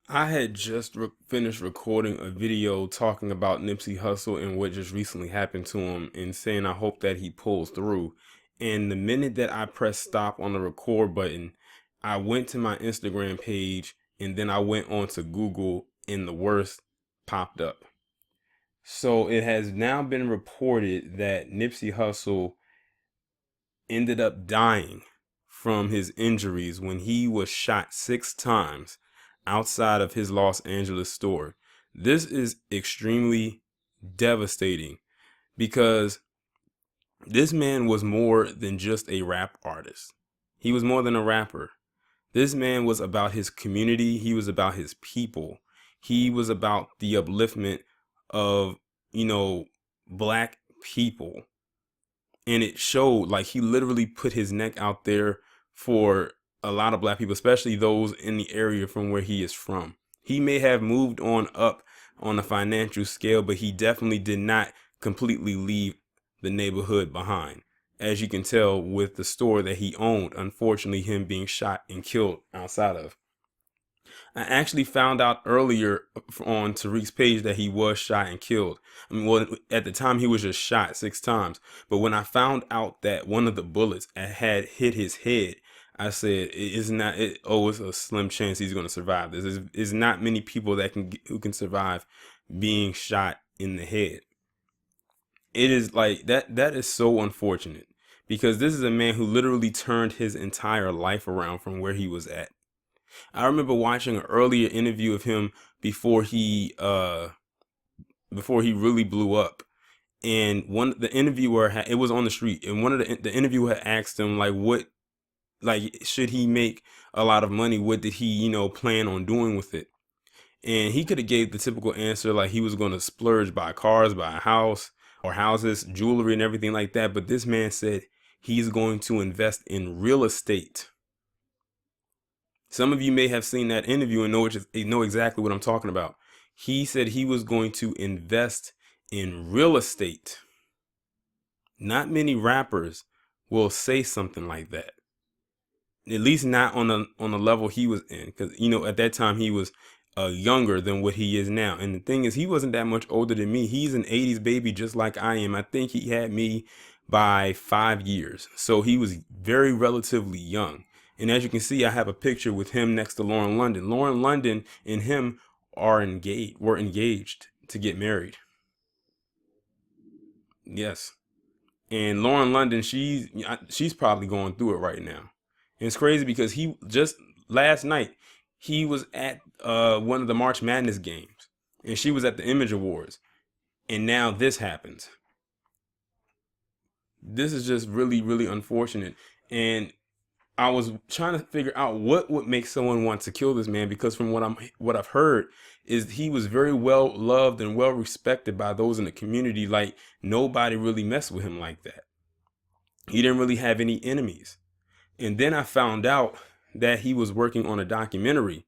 I had just finished recording a video talking about Nipsey Hussle and what just recently happened to him and saying I hope that he pulls through. And the minute that I pressed stop on the record button, I went to my Instagram page and then I went on to Google and the worst popped up. So it has now been reported that Nipsey Hussle ended up dying from his injuries when he was shot 6 times outside of his Los Angeles store. This is extremely devastating because this man was more than just a rap artist. He was more than a rapper. This man was about his community. He was about his people. He was about the upliftment of, you know, black people. And it showed, like, he literally put his neck out there for a lot of black people, especially those in the area from where he is from. He may have moved on up on a financial scale, but he definitely did not completely leave the neighborhood behind, as you can tell with the store that he owned, unfortunately him being shot and killed outside of. I actually found out earlier on Tariq's page that he was shot and killed. I mean, well, at the time he was just shot 6 times. But when I found out that one of the bullets had hit his head, I said, "It's not. It's a slim chance he's going to survive this. Is not many people that who can survive being shot in the head. It is like that. That is so unfortunate because this is a man who literally turned his entire life around from where he was at. I remember watching an earlier interview of him before he really blew up. And the interviewer it was on the street, and one of the interviewer had asked him like should he make a lot of money? What did he, plan on doing with it? And he could have gave the typical answer like he was going to splurge, buy cars, buy a house or houses, jewelry and everything like that. But this man said he's going to invest in real estate. Some of you may have seen that interview and know exactly what I'm talking about. He said he was going to invest in real estate. Not many rappers will say something like that. At least not on the level he was in, because at that time he was younger than what he is now. And the thing is, he wasn't that much older than me. He's an 80s baby just like I am. I think he had me by 5 years. So he was very relatively young. And as you can see, I have a picture with him next to Lauren London. Lauren London and him were engaged to get married. Yes. And Lauren London, she's probably going through it right now. And it's crazy because he just last night he was at one of the March Madness games, and she was at the Image Awards, and now this happens. This is just really, really unfortunate. And I was trying to figure out what would make someone want to kill this man, because from what I've heard is he was very well loved and well respected by those in the community. Like, nobody really messed with him like that. He didn't really have any enemies. And then I found out that he was working on a documentary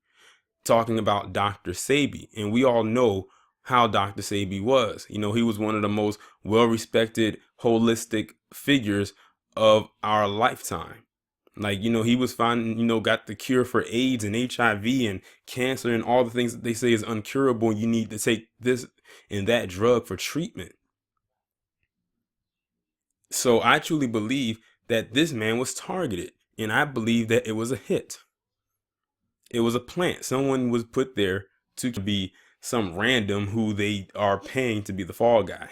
talking about Dr. Sebi. And we all know how Dr. Sebi was. He was one of the most well-respected, holistic figures of our lifetime. Like, he was finding, got the cure for AIDS and HIV and cancer and all the things that they say is uncurable. And you need to take this and that drug for treatment. So I truly believe that this man was targeted. And I believe that it was a hit. It was a plant. Someone was put there to be some random who they are paying to be the fall guy.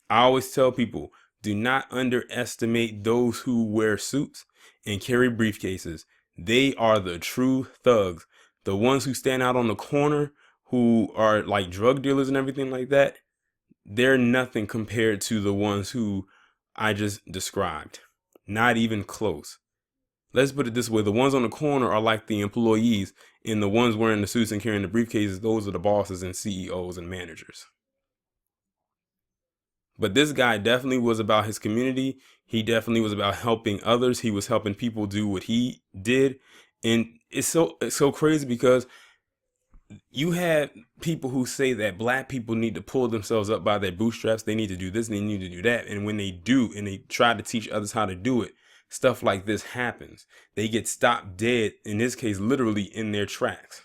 I always tell people, do not underestimate those who wear suits and carry briefcases. They are the true thugs. The ones who stand out on the corner, who are like drug dealers and everything like that, they're nothing compared to the ones who I just described. Not even close. Let's put it this way. The ones on the corner are like the employees, and the ones wearing the suits and carrying the briefcases, those are the bosses and CEOs and managers. But this guy definitely was about his community. He definitely was about helping others. He was helping people do what he did. And it's so crazy because you have people who say that black people need to pull themselves up by their bootstraps. They need to do this and they need to do that. And when they do, and they try to teach others how to do it, stuff like this happens. They get stopped dead, in this case, literally in their tracks.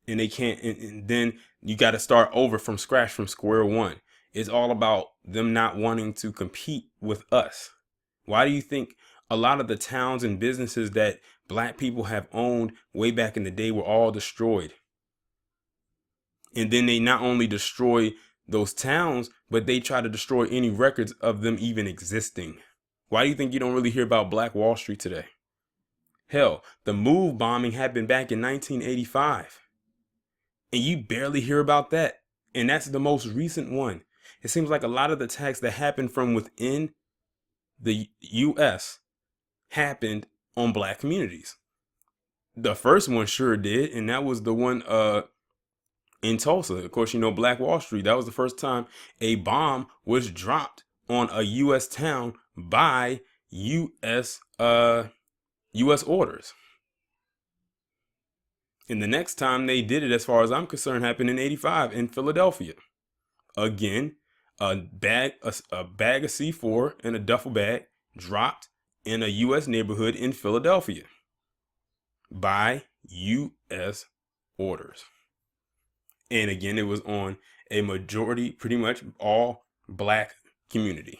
And they can't, and then you got to start over from scratch, from square one. It's all about them not wanting to compete with us. Why do you think a lot of the towns and businesses that black people have owned way back in the day were all destroyed? And then they not only destroy those towns, but they try to destroy any records of them even existing. Why do you think you don't really hear about Black Wall Street today? Hell, the Move bombing happened back in 1985. And you barely hear about that. And that's the most recent one. It seems like a lot of the attacks that happened from within the US happened on black communities. The first one sure did, and that was the one in Tulsa. Of course, you know, Black Wall Street. That was the first time a bomb was dropped on a US town by US orders. And the next time they did it, as far as I'm concerned, happened in '85 in Philadelphia. Again, a bag of C4 and a duffel bag dropped in a US neighborhood in Philadelphia by US orders. And again, it was on a majority, pretty much all black community.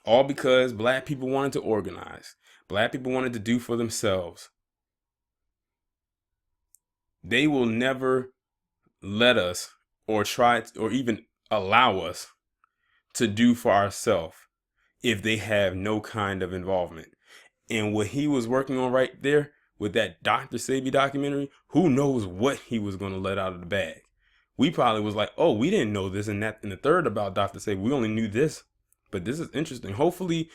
All because black people wanted to organize. Black people wanted to do for themselves. They will never let us or try or even allow us to do for ourselves if they have no kind of involvement. And what he was working on right there with that Dr. Sebi documentary, who knows what he was going to let out of the bag. We probably was like, oh, we didn't know this and that and the third about Dr. Sebi. We only knew this. But this is interesting. Hopefully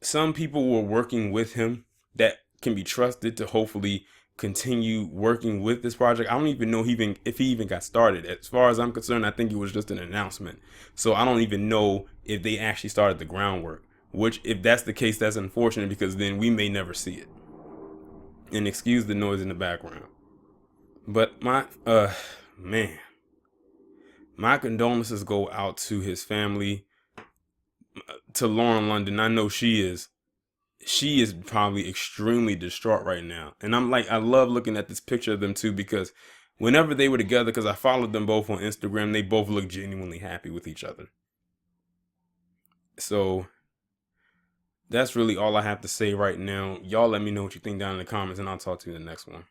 some people were working with him that can be trusted to hopefully continue working with this project. I don't even know if he even got started. As far as I'm concerned, I think it was just an announcement. So I don't even know if they actually started the groundwork, which if that's the case, that's unfortunate because then we may never see it. And excuse the noise in the background. But my condolences go out to his family, to Lauren London. I know she is probably extremely distraught right now. And I'm like, I love looking at this picture of them too, because whenever they were together, because I followed them both on Instagram, they both look genuinely happy with each other. So that's really all I have to say right now. Y'all let me know what you think down in the comments, and I'll talk to you in the next one.